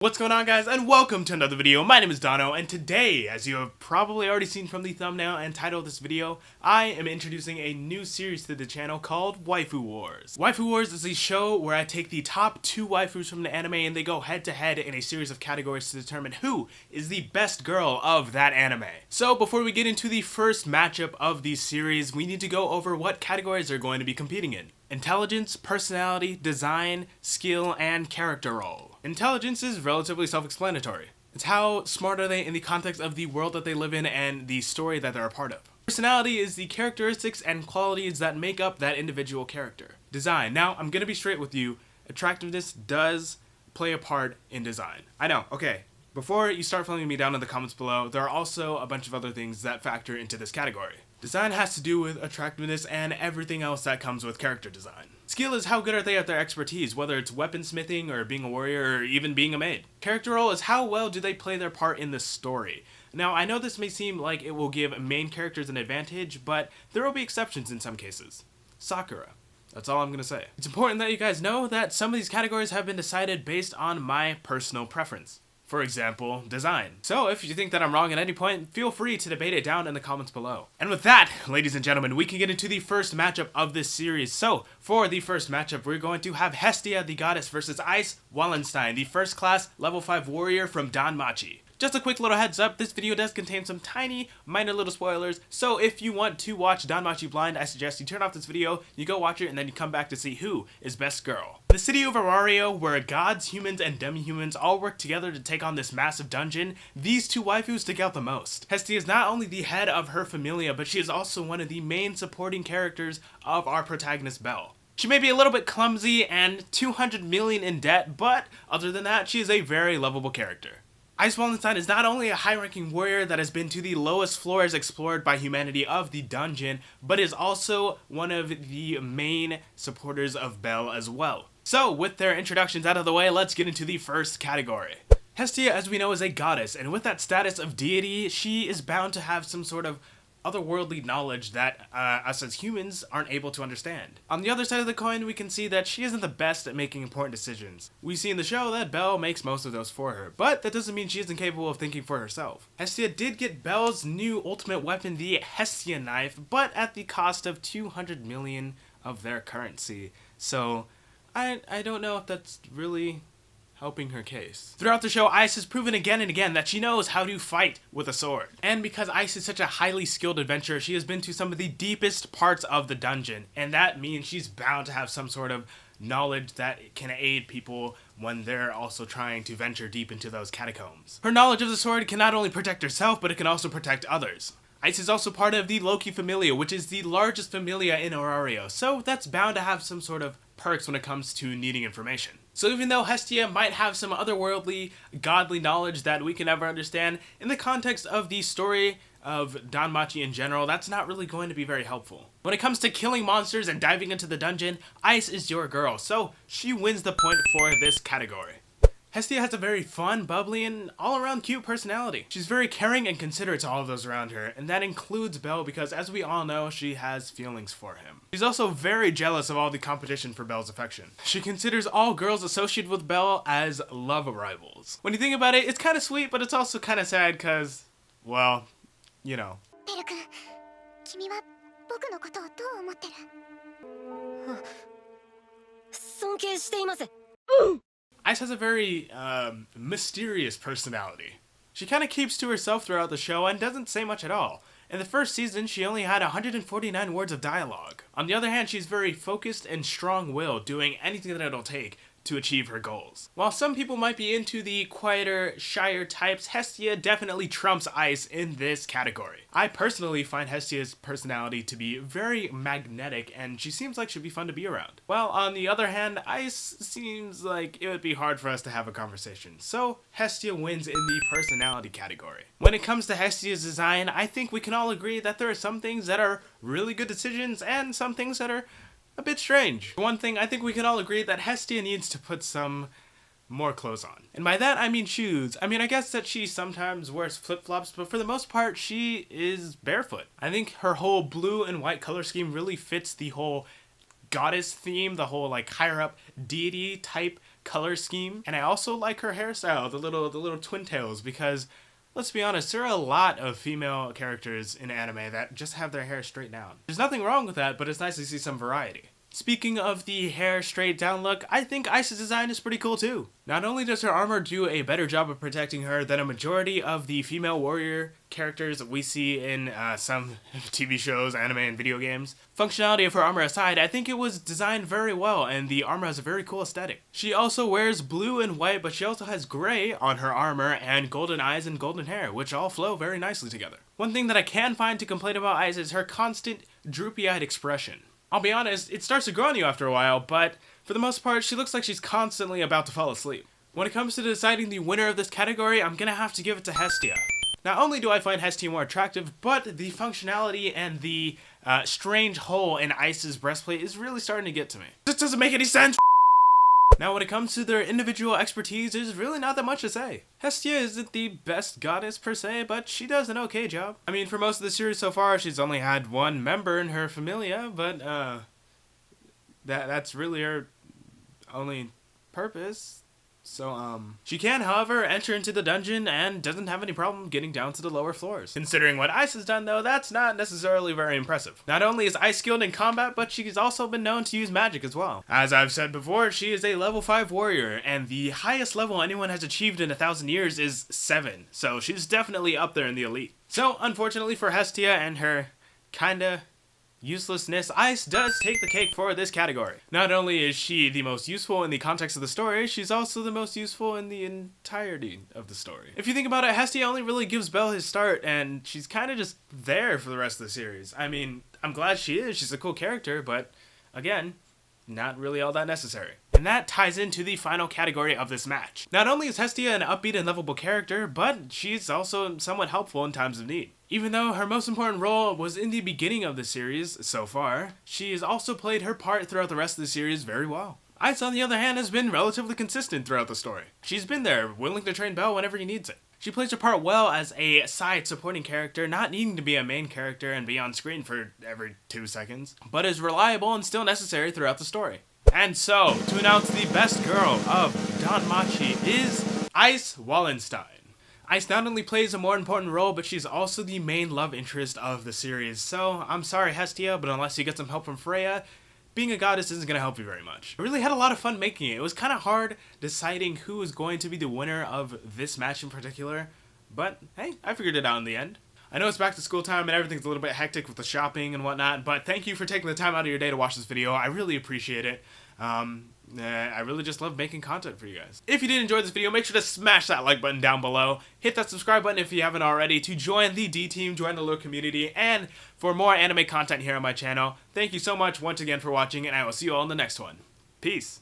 What's going on, guys, and welcome to another video. My name is Dono, and today, as you have probably already seen from the thumbnail and title of this video, I am introducing a new series to the channel called Waifu Wars. Waifu Wars is a show where I take the top 2 waifus from the anime and they go head to head in a series of categories to determine who is the best girl of that anime. So before we get into the first matchup of the series, we need to go over what categories they're going to be competing in. Intelligence, personality, design, skill, and character role. Intelligence is relatively self-explanatory. It's how smart are they in the context of the world that they live in and the story that they're a part of. Personality is the characteristics and qualities that make up that individual character. Design. Now, I'm gonna be straight with you. Attractiveness does play a part in design. I know, okay. Before you start following me down in the comments below, there are also a bunch of other things that factor into this category. Design has to do with attractiveness and everything else that comes with character design. Skill is how good are they at their expertise, whether it's weaponsmithing or being a warrior or even being a maid. Character role is how well do they play their part in the story. Now, I know this may seem like it will give main characters an advantage, but there will be exceptions in some cases. Sakura. That's all I'm gonna say. It's important that you guys know that some of these categories have been decided based on my personal preference. For example, design. So if you think that I'm wrong at any point, feel free to debate it down in the comments below. And with that, ladies and gentlemen, we can get into the first matchup of this series. So for the first matchup, we're going to have Hestia the Goddess versus Aiz Wallenstein, the first class level 5 warrior from DanMachi. Just a quick little heads up, this video does contain some tiny, minor little spoilers, so if you want to watch DanMachi blind, I suggest you turn off this video, you go watch it, and then you come back to see who is best girl. The city of Arario, where gods, humans, and demi-humans all work together to take on this massive dungeon, these two waifus stick out the most. Hestia is not only the head of her familia, but she is also one of the main supporting characters of our protagonist Belle. She may be a little bit clumsy and 200 million in debt, but other than that, she is a very lovable character. Aiz Wallenstein is not only a high-ranking warrior that has been to the lowest floors explored by humanity of the dungeon, but is also one of the main supporters of Belle as well. So, with their introductions out of the way, let's get into the first category. Hestia, as we know, is a goddess, and with that status of deity, she is bound to have some sort of otherworldly knowledge that us as humans aren't able to understand. On the other side of the coin, we can see that she isn't the best at making important decisions. We see in the show that Belle makes most of those for her, but that doesn't mean she isn't capable of thinking for herself. Hestia did get Belle's new ultimate weapon, the Hestia knife, but at the cost of 200 million of their currency. So, I don't know if that's really helping her case. Throughout the show, Aiz has proven again and again that she knows how to fight with a sword. And because Aiz is such a highly skilled adventurer, she has been to some of the deepest parts of the dungeon, and that means she's bound to have some sort of knowledge that can aid people when they're also trying to venture deep into those catacombs. Her knowledge of the sword can not only protect herself, but it can also protect others. Aiz is also part of the Loki Familia, which is the largest familia in Arario, so that's bound to have some sort of perks when it comes to needing information. So even though Hestia might have some otherworldly, godly knowledge that we can never understand, in the context of the story of DanMachi in general, that's not really going to be very helpful. When it comes to killing monsters and diving into the dungeon, Aiz is your girl, so she wins the point for this category. Hestia has a very fun, bubbly, and all-around cute personality. She's very caring and considerate to all of those around her, and that includes Belle because, as we all know, she has feelings for him. She's also very jealous of all the competition for Belle's affection. She considers all girls associated with Belle as love rivals. When you think about it, it's kind of sweet, but it's also kind of sad because, well, you know. Aiz has a very mysterious personality. She kind of keeps to herself throughout the show and doesn't say much at all. In the first season, she only had 149 words of dialogue. On the other hand, she's very focused and strong-willed, doing anything that it'll take to achieve her goals. While some people might be into the quieter, shyer types, Hestia definitely trumps Aiz in this category. I personally find Hestia's personality to be very magnetic, and she seems like she'd be fun to be around. While on the other hand, Aiz seems like it would be hard for us to have a conversation, so Hestia wins in the personality category. When it comes to Hestia's design, I think we can all agree that there are some things that are really good decisions and some things that are a bit strange. One thing, I think we can all agree that Hestia needs to put some more clothes on. And by that, I mean shoes. I mean, I guess that she sometimes wears flip-flops, but for the most part, she is barefoot. I think her whole blue and white color scheme really fits the whole goddess theme, the whole like higher up deity type color scheme, and I also like her hairstyle, the little twin tails, because let's be honest, there are a lot of female characters in anime that just have their hair straight down. There's nothing wrong with that, but it's nice to see some variety. Speaking of the hair straight down look, I think Aiz's design is pretty cool too. Not only does her armor do a better job of protecting her than a majority of the female warrior characters we see in some TV shows, anime, and video games, functionality of her armor aside, I think it was designed very well and the armor has a very cool aesthetic. She also wears blue and white, but she also has gray on her armor and golden eyes and golden hair, which all flow very nicely together. One thing that I can find to complain about Aiz is her constant droopy-eyed expression. I'll be honest, it starts to grow on you after a while, but for the most part, she looks like she's constantly about to fall asleep. When it comes to deciding the winner of this category, I'm gonna have to give it to Hestia. Not only do I find Hestia more attractive, but the functionality and the strange hole in Aiz's breastplate is really starting to get to me. This doesn't make any sense! Now, when it comes to their individual expertise, there's really not that much to say. Hestia isn't the best goddess per se, but she does an okay job. I mean, for most of the series so far, she's only had one member in her familia, but that's really her only purpose. So, she can, however, enter into the dungeon and doesn't have any problem getting down to the lower floors. Considering what Aiz has done, though, that's not necessarily very impressive. Not only is Aiz skilled in combat, but she's also been known to use magic as well. As I've said before, she is a level 5 warrior, and the highest level anyone has achieved in 1,000 years is 7, so she's definitely up there in the elite. So, unfortunately for Hestia and her kinda uselessness, Aiz does take the cake for this category. Not only is she the most useful in the context of the story, she's also the most useful in the entirety of the story. If you think about it, Hestia only really gives Bell his start, and she's kind of just there for the rest of the series. I mean, I'm glad she is, she's a cool character, but again, not really all that necessary. And that ties into the final category of this match. Not only is Hestia an upbeat and lovable character, but she's also somewhat helpful in times of need. Even though her most important role was in the beginning of the series so far, she has also played her part throughout the rest of the series very well. Aiz, on the other hand, has been relatively consistent throughout the story. She's been there, willing to train Bell whenever he needs it. She plays her part well as a side supporting character, not needing to be a main character and be on screen for every 2 seconds, but is reliable and still necessary throughout the story. And so, to announce the best girl of DanMachi is Aiz Wallenstein. Aiz not only plays a more important role, but she's also the main love interest of the series. So, I'm sorry Hestia, but unless you get some help from Freya, being a goddess isn't going to help you very much. I really had a lot of fun making it. It was kind of hard deciding who was going to be the winner of this match in particular, but hey, I figured it out in the end. I know it's back to school time and everything's a little bit hectic with the shopping and whatnot, but thank you for taking the time out of your day to watch this video. I really appreciate it. I really just love making content for you guys. If you did enjoy this video, make sure to smash that like button down below. Hit that subscribe button if you haven't already to join the D team, join the little community, and for more anime content here on my channel. Thank you so much once again for watching, and I will see you all in the next one. Peace.